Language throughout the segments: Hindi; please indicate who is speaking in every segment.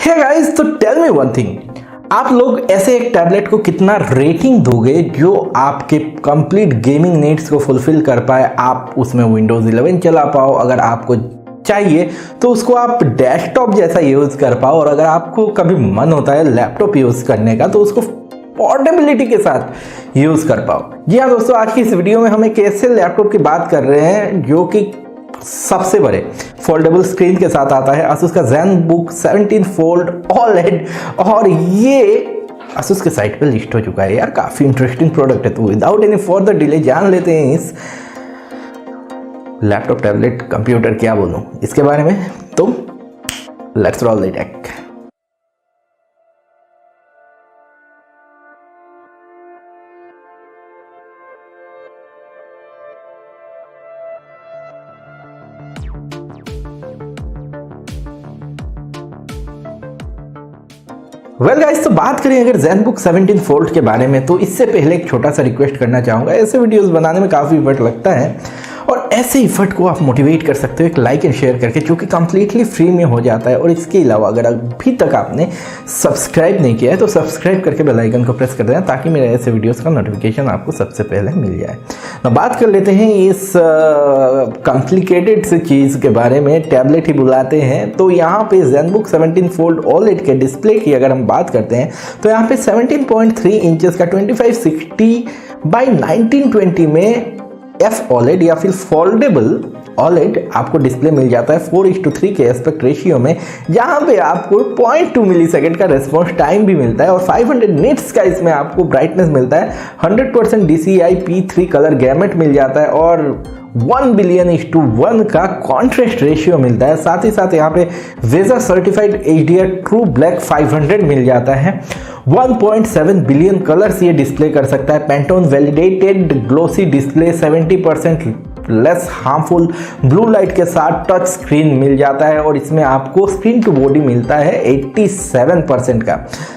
Speaker 1: हे गाइस, तो टेल मी वन थिंग, आप लोग ऐसे एक टैबलेट को कितना रेटिंग दोगे जो आपके कंप्लीट गेमिंग नीड्स को फुलफिल कर पाए, आप उसमें विंडोज 11 चला पाओ, अगर आपको चाहिए तो उसको आप डेस्कटॉप जैसा यूज़ कर पाओ, और अगर आपको कभी मन होता है लैपटॉप यूज़ करने का तो उसको पोर्टेबिलिटी के साथ यूज़ कर पाओ। जी हाँ दोस्तों, आज की इस वीडियो में हम एक ऐसे लैपटॉप की बात कर रहे हैं जो कि सबसे बड़े फोल्डेबल स्क्रीन के साथ आता है, ASUS का ZenBook 17 फोल्ड OLED, और ये ASUS के साइट पे लिस्ट हो चुका है। यार काफ़ी इंटरेस्टिंग प्रोडक्ट है। तो विदाउट एनी फर्दर डिले जान लेते हैं इस लैपटॉप, टैबलेट, कंप्यूटर, क्या बोलूं इसके बारे में। तो let's roll the tech. Well guys, तो बात करें अगर ZenBook 17 फोल्ड के बारे में, तो इससे पहले एक छोटा सा रिक्वेस्ट करना चाहूँगा। ऐसे वीडियोस बनाने में काफ़ी इफर्ट लगता है, और ऐसे इफर्ट को आप मोटिवेट कर सकते हो एक लाइक एंड शेयर करके, जो कि कम्प्लीटली फ्री में हो जाता है। और इसके अलावा अगर अभी तक आपने सब्सक्राइब नहीं किया है तो सब्सक्राइब करके बेल आइकन को प्रेस कर देना, ताकि मेरे ऐसे वीडियोस का नोटिफिकेशन आपको सबसे पहले मिल जाए। तो बात कर लेते हैं इस कॉम्प्लिकेटेड से चीज़ के बारे में, टैबलेट ही बुलाते हैं। तो यहाँ पे ZenBook 17 फोल्ड OLED के डिस्प्ले की अगर हम बात करते हैं तो यहाँ पे 17.3 इंचेस का 2560x1920 में OLED या फिर फोल्डेबल OLED आपको डिस्प्ले मिल जाता है 4:3 के एस्पेक्ट रेशियो में, जहां पे आपको 0.2 मिलीसेकंड का रेस्पॉन्स टाइम भी मिलता है, और 500 निट्स का इसमें आपको ब्राइटनेस मिलता है। 100% DCI P3 कलर गैमेट मिल जाता है, और 1:1 का कॉन्ट्रास्ट रेशियो मिलता है। साथ ही साथ यहाँ पे VESA certified HDR true black 500 मिल जाता है। 1.7 बिलियन कलर्स ये डिस्प्ले कर सकता है। Pantone validated glossy display, 70% less harmful blue light के साथ टच स्क्रीन मिल जाता है, और इसमें आपको स्क्रीन टू बॉडी मिलता है 87% का।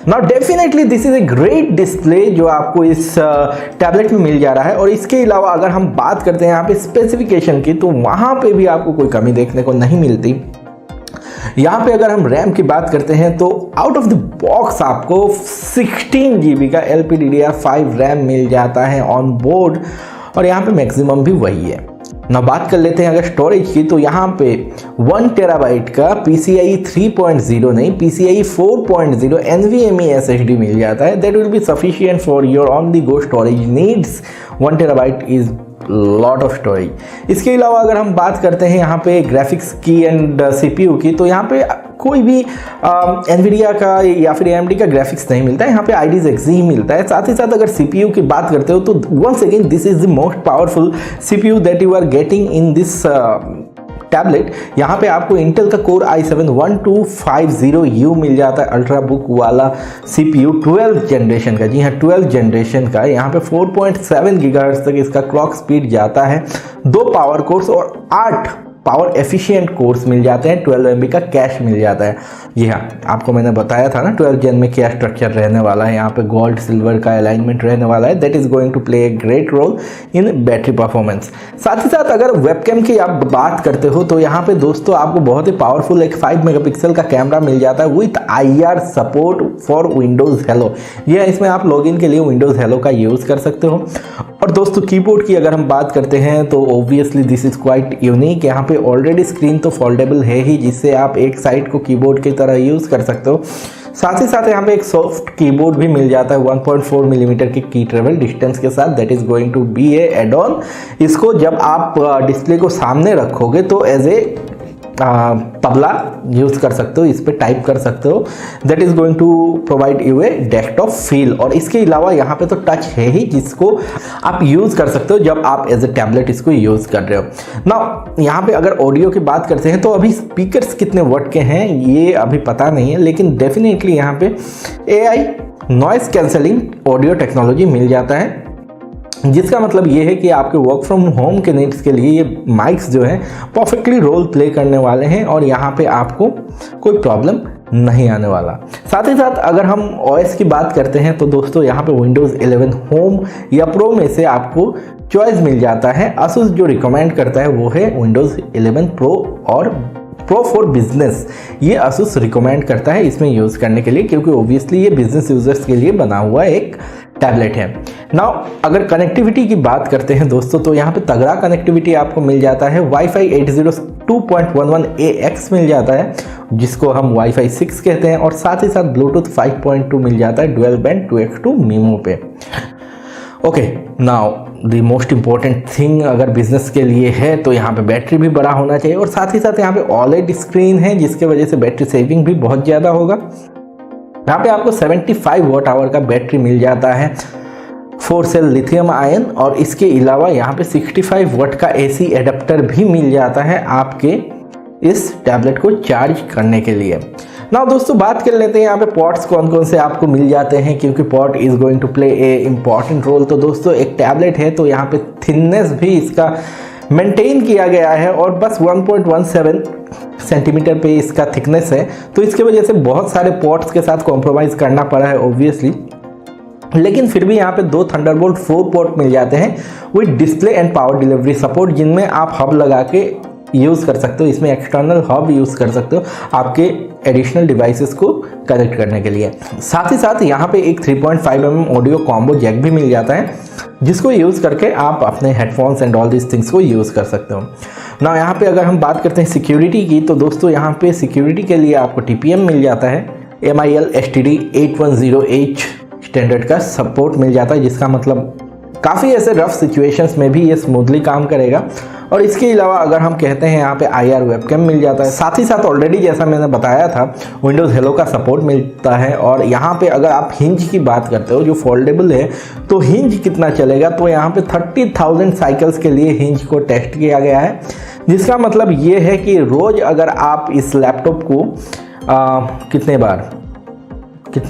Speaker 1: Now definitely this is a great display जो आपको इस टैबलेट में मिल जा रहा है। और इसके अलावा अगर हम बात करते हैं यहाँ पे स्पेसिफिकेशन की, तो वहाँ पे भी आपको कोई कमी देखने को नहीं मिलती। यहाँ पे अगर हम रैम की बात करते हैं तो आउट ऑफ द बॉक्स आपको 16 GB का LPDDR5 रैम मिल जाता है ऑन बोर्ड, और यहाँ पे मैक्सिमम भी वही है। ना बात कर लेते हैं अगर स्टोरेज की, तो यहाँ पे 1 TB का PCIe 3.0 नहीं, PCIe 4.0 NVMe SSD मिल जाता है। That will be sufficient for your on the go storage needs. 1 TB is lot of storage. इसके अलावा अगर हम बात करते हैं यहाँ पे ग्राफिक्स की एंड CPU की, तो यहाँ पे कोई भी NVIDIA का या फिर AMD का ग्राफिक्स नहीं मिलता है, यहाँ पे ID's Xe ही मिलता है। साथ ही साथ अगर CPU की बात करते हो तो once again this is the most powerful CPU that you are getting in this tablet. यहाँ पे आपको इंटेल का कोर i7-1250U मिल जाता है, अल्ट्रा बुक वाला CPU 12th जनरेशन का। जी हाँ, 12th जनरेशन का। यहाँ पे 4.7 GHz तक इसका क्लॉक स्पीड जाता है। 2 पावर कोर्स और 8 पावर एफिशिएंट कोर्स मिल जाते हैं। 12 MB का कैश मिल जाता है। जी हाँ, आपको मैंने बताया था ना 12th जेन में क्या स्ट्रक्चर रहने वाला है। यहाँ पे गोल्ड सिल्वर का अलाइनमेंट रहने वाला है। That is going to play a great role in battery performance. साथ ही साथ अगर वेबकैम की आप बात करते हो तो यहाँ पे दोस्तों आपको बहुत ही पावरफुल एक 5 मेगापिक्सल का कैमरा मिल जाता है with IR support for Windows hello. ये इसमें आप लॉगिन के लिए विंडोज हेलो का यूज कर सकते हो। और दोस्तों कीबोर्ड की अगर हम बात करते हैं तो obviously this is quite unique. यहाँ पे ऑलरेडी स्क्रीन तो फोल्डेबल है ही, जिससे आप एक साइड को कीबोर्ड की तरह यूज कर सकते हो। साथ ही साथ यहाँ पे एक सॉफ्ट कीबोर्ड भी मिल जाता है 1.4 मिलीमीटर की ट्रेवल डिस्टेंस के साथ। That is going to be a add on. इसको जब आप डिस्प्ले को सामने रखोगे तो एज ए तबला यूज कर सकते हो, इस पे टाइप कर सकते हो। That is going to provide you a desktop feel. और इसके अलावा यहाँ पे तो टच है ही, जिसको आप यूज कर सकते हो जब आप एज ए टैबलेट इसको यूज कर रहे हो। ना यहाँ पे अगर ऑडियो की बात करते हैं तो अभी स्पीकर्स कितने वॉट के हैं ये अभी पता नहीं है, लेकिन डेफिनेटली यहाँ पे AI noise cancelling audio technology मिल जाता है, जिसका मतलब ये है कि आपके वर्क फ्रॉम होम के नीड्स के लिए ये माइक्स जो हैं परफेक्टली रोल प्ले करने वाले हैं, और यहाँ पे आपको कोई प्रॉब्लम नहीं आने वाला। साथ ही साथ अगर हम OS की बात करते हैं तो दोस्तों यहाँ पे विंडोज़ 11 होम या प्रो में से आपको चॉइस मिल जाता है। ASUS जो रिकमेंड करता है वो है विंडोज़ 11 प्रो और प्रो फॉर बिजनेस ये ASUS रिकमेंड करता है इसमें यूज़ करने के लिए, क्योंकि ओबियसली ये बिजनेस यूजर्स के लिए बना हुआ एक टैबलेट है। नाउ अगर कनेक्टिविटी की बात करते हैं दोस्तों, तो यहाँ पे तगड़ा कनेक्टिविटी आपको मिल जाता है। वाईफाई 802.11ax मिल जाता है, जिसको हम वाईफाई 6 कहते हैं, और साथ ही साथ ब्लूटूथ 5.2 मिल जाता है डुअल बैंड 2x2 मीमो पे। Okay, now the most important thing अगर बिजनेस के लिए है तो यहाँ पे बैटरी भी बड़ा होना चाहिए, और साथ ही साथ यहाँ पे OLED स्क्रीन है, जिसके वजह से बैटरी सेविंग भी बहुत ज़्यादा होगा। यहाँ पे आपको 75 वॉट आवर का बैटरी मिल जाता है 4 सेल लिथियम आयन, और इसके अलावा यहाँ पे 65 वॉट का AC एडाप्टर भी मिल जाता है आपके इस टैबलेट को चार्ज करने के लिए। ना दोस्तों बात कर लेते हैं यहाँ पे पोर्ट्स कौन कौन से आपको मिल जाते हैं, क्योंकि port is going to play a important role. तो दोस्तों एक टैबलेट है तो यहाँ पे थिननेस भी इसका मेंटेन किया गया है, और बस 1.17 सेंटीमीटर पे इसका थिकनेस है, तो इसके वजह से बहुत सारे पोर्ट्स के साथ कॉम्प्रोमाइज़ करना पड़ा है ऑब्वियसली। लेकिन फिर भी यहाँ पे 2 थंडरबोल्ट 4 पोर्ट मिल जाते हैं with display and power delivery support, जिनमें आप हब लगा के यूज़ कर सकते हो। इसमें एक्सटर्नल हब यूज़ कर सकते हो आपके एडिशनल डिवाइसेस को कनेक्ट करने के लिए। साथ ही साथ यहाँ पे एक 3.5 mm ऑडियो कॉम्बो जैक भी मिल जाता है, जिसको यूज़ करके आप अपने headphones and all this things को यूज़ कर सकते हो। ना यहाँ पे अगर हम बात करते हैं सिक्योरिटी की, तो दोस्तों यहाँ पे सिक्योरिटी के लिए आपको TPM मिल जाता है, MIL STD 810H स्टैंडर्ड का सपोर्ट मिल जाता है, जिसका मतलब काफ़ी ऐसे रफ सिचुएशंस में भी ये स्मूथली काम करेगा। और इसके अलावा अगर हम कहते हैं यहाँ पे IR वेबकैम मिल जाता है। साथ ही साथ ऑलरेडी जैसा मैंने बताया था विंडोज़ हेलो का सपोर्ट मिलता है। और यहाँ पे अगर आप हिंज की बात करते हो जो फोल्डेबल है, तो हिंज कितना चलेगा, तो यहाँ पे 30,000 साइकिल्स के लिए हिंज को टेस्ट किया गया है, जिसका मतलब ये है कि रोज़ अगर आप इस लैपटॉप को कितने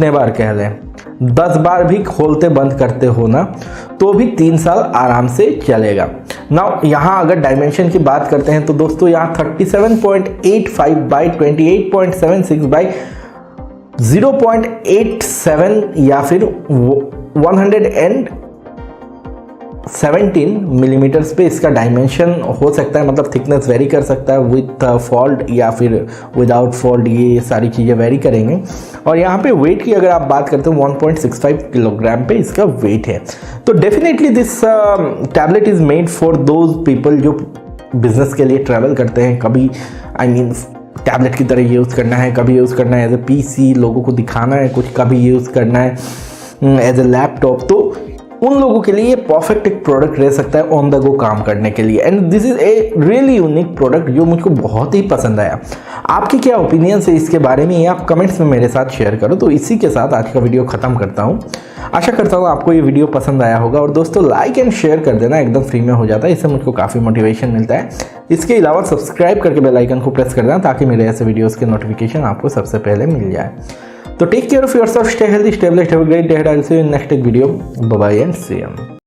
Speaker 1: बार कह लें 10 बार भी खोलते बंद करते हो ना, तो भी 3 साल आराम से चलेगा। नाउ यहाँ अगर डायमेंशन की बात करते हैं, तो दोस्तों यहाँ 37.85 बाई 28.76 बाई 0.87 या फिर 117 मिलीमीटर्स पे इसका डायमेंशन हो सकता है, मतलब थिकनेस वेरी कर सकता है विथ फोल्ड या फिर विदाउट फोल्ड, ये सारी चीज़ें वेरी करेंगे। और यहाँ पे वेट की अगर आप बात करते हो 1.65 किलोग्राम पे इसका वेट है। तो definitely this tablet is made for those people जो बिजनेस के लिए ट्रैवल करते हैं। कभी टैबलेट की तरह यूज़ करना है, कभी यूज़ करना है एज ए PC, लोगों को दिखाना है कुछ, कभी यूज़ करना है एज ए लैपटॉप, तो उन लोगों के लिए परफेक्ट एक प्रोडक्ट रह सकता है ऑन द गो काम करने के लिए। And this is a really unique product जो मुझको बहुत ही पसंद आया। आपकी क्या ओपिनियंस है इसके बारे में, ये आप कमेंट्स में मेरे साथ शेयर करो। तो इसी के साथ आज का वीडियो ख़त्म करता हूँ। आशा करता हूँ आपको ये वीडियो पसंद आया होगा, और दोस्तों लाइक एंड शेयर कर देना, एकदम फ्री में हो जाता है, इससे मुझको काफ़ी मोटिवेशन मिलता है। इसके अलावा सब्सक्राइब करके बेल आइकन को प्रेस कर देना, ताकि मेरे ऐसे वीडियोज़ के नोटिफिकेशन आपको सबसे पहले मिल जाए। तो take care of yourself, stay healthy, stay blessed, have a great day ahead. I will see you in next video. Bye bye and see you.